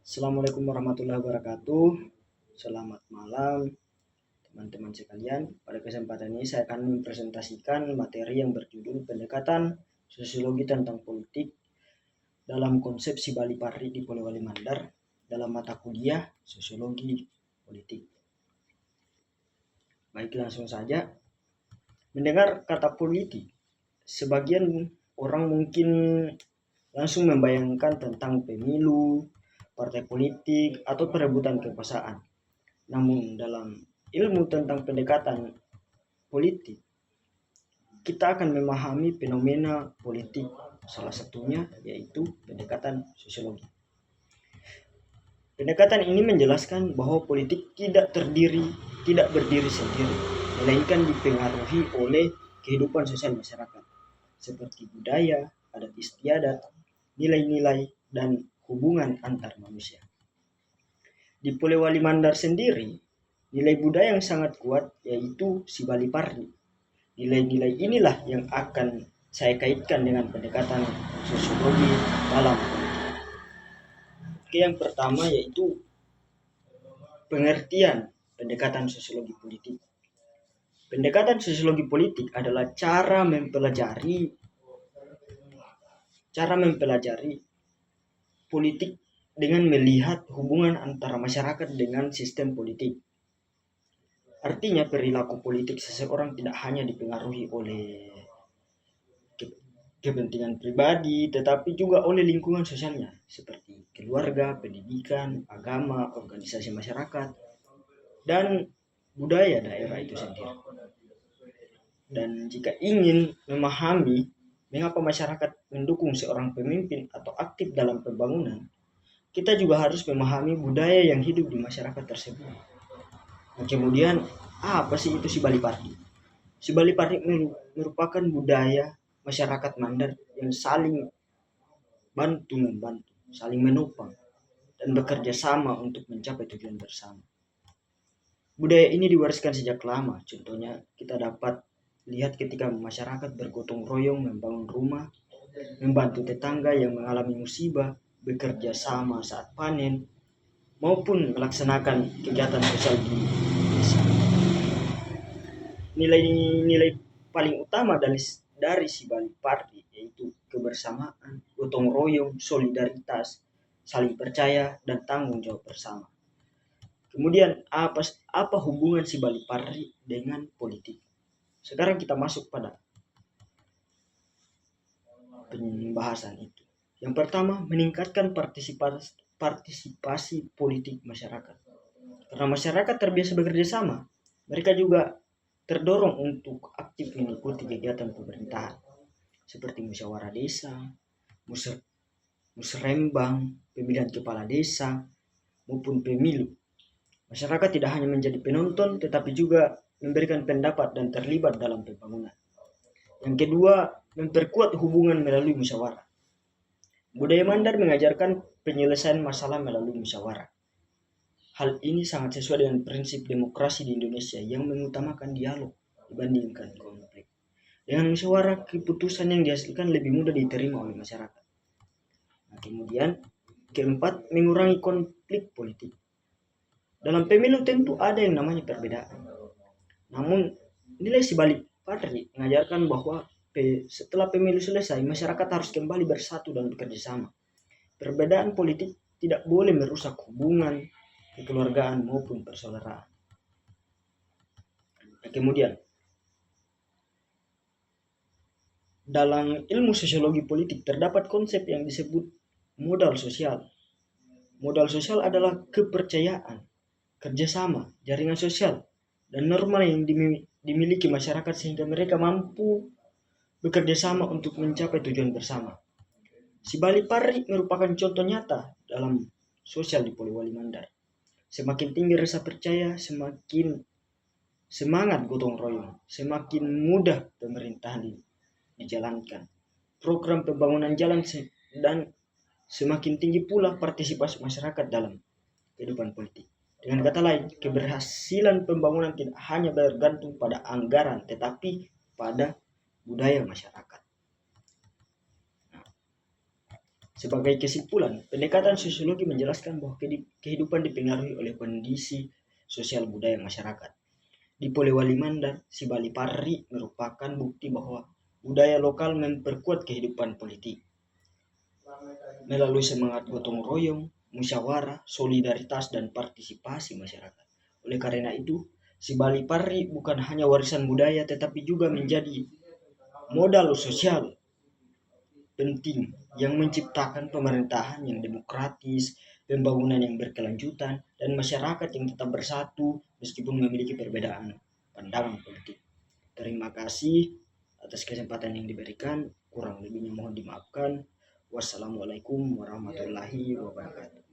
Assalamualaikum warahmatullahi wabarakatuh. Selamat malam teman-teman sekalian. Pada kesempatan ini saya akan mempresentasikan materi yang berjudul pendekatan sosiologi tentang politik dalam konsep si Bali Parri di Polewali Mandar dalam mata kuliah sosiologi politik. Baik, langsung saja. Mendengar kata politik, sebagian orang mungkin langsung membayangkan tentang pemilu, partai politik, atau perebutan kekuasaan. Namun dalam ilmu tentang pendekatan politik, kita akan memahami fenomena politik, salah satunya yaitu pendekatan sosiologi. Pendekatan ini menjelaskan bahwa politik tidak berdiri sendiri, melainkan dipengaruhi oleh kehidupan sosial masyarakat, seperti budaya, adat istiadat, nilai-nilai, dan hubungan antar manusia. Di Polewali Mandar sendiri, nilai budaya yang sangat kuat yaitu si Bali Parri. Nilai-nilai inilah yang akan saya kaitkan dengan pendekatan sosiologi dalam politik. Oke, yang pertama yaitu pengertian pendekatan sosiologi politik. Pendekatan sosiologi politik adalah cara mempelajari politik dengan melihat hubungan antara masyarakat dengan sistem politik. Artinya perilaku politik seseorang tidak hanya dipengaruhi oleh kepentingan pribadi, tetapi juga oleh lingkungan sosialnya, seperti keluarga, pendidikan, agama, organisasi masyarakat, dan budaya daerah itu sendiri. Dan jika ingin memahami mengapa masyarakat mendukung seorang pemimpin atau aktif dalam pembangunan, kita juga harus memahami budaya yang hidup di masyarakat tersebut. Nah, kemudian apa sih itu si Bali Parri? Si Bali Parri merupakan budaya masyarakat Mandar yang saling bantu-membantu, saling menopang, dan bekerja sama untuk mencapai tujuan bersama. Budaya ini diwariskan sejak lama. Contohnya kita dapat lihat ketika masyarakat bergotong royong membangun rumah, membantu tetangga yang mengalami musibah, bekerja sama saat panen, maupun melaksanakan kegiatan sosial di desa. Nilai-nilai paling utama dari si Bali Parri yaitu kebersamaan, gotong royong, solidaritas, saling percaya, dan tanggung jawab bersama. Kemudian apa hubungan si Bali Parri dengan politik? Sekarang kita masuk pada pembahasan itu. Yang pertama, meningkatkan partisipasi politik masyarakat. Karena masyarakat terbiasa bekerja sama, mereka juga terdorong untuk aktif mengikuti kegiatan pemerintahan seperti musyawarah desa, musrembang, pemilihan kepala desa, maupun pemilu. Masyarakat tidak hanya menjadi penonton, tetapi juga memberikan pendapat dan terlibat dalam pembangunan. Yang kedua, memperkuat hubungan melalui musyawarah. Budaya Mandar mengajarkan penyelesaian masalah melalui musyawarah. Hal ini sangat sesuai dengan prinsip demokrasi di Indonesia yang mengutamakan dialog dibandingkan konflik. Dengan musyawarah, keputusan yang dihasilkan lebih mudah diterima oleh masyarakat. Nah, kemudian, keempat, mengurangi konflik politik. Dalam pemilu tentu ada yang namanya perbedaan. Namun, nilai si Bali Parri mengajarkan bahwa setelah pemilu selesai, masyarakat harus kembali bersatu dan bekerja sama. Perbedaan politik tidak boleh merusak hubungan, kekeluargaan maupun persaudaraan. Nah, kemudian, dalam ilmu sosiologi politik terdapat konsep yang disebut modal sosial. Modal sosial adalah kepercayaan, kerjasama, jaringan sosial, dan norma yang dimiliki masyarakat sehingga mereka mampu bekerja sama untuk mencapai tujuan bersama. Si Bali Parri merupakan contoh nyata dalam sosial di Polewali Mandar. Semakin tinggi rasa percaya, semakin semangat gotong royong, semakin mudah pemerintahan dijalankan. Program pembangunan jalan dan semakin tinggi pula partisipasi masyarakat dalam kehidupan politik. Dengan kata lain, keberhasilan pembangunan tidak hanya bergantung pada anggaran, tetapi pada budaya masyarakat. Nah, Sebagai kesimpulan, pendekatan sosiologi menjelaskan bahwa kehidupan dipengaruhi oleh kondisi sosial budaya masyarakat. Di Polewali Mandar, Sibali Parri merupakan bukti bahwa budaya lokal memperkuat kehidupan politik melalui semangat gotong royong, musyawarah, solidaritas, dan partisipasi masyarakat. Oleh karena itu, Sibali Parri bukan hanya warisan budaya tetapi juga menjadi modal sosial penting yang menciptakan pemerintahan yang demokratis, pembangunan yang berkelanjutan, dan masyarakat yang tetap bersatu meskipun memiliki perbedaan pandangan politik. Terima kasih atas kesempatan yang diberikan. Kurang lebihnya mohon dimaafkan. Wassalamualaikum warahmatullahi wabarakatuh.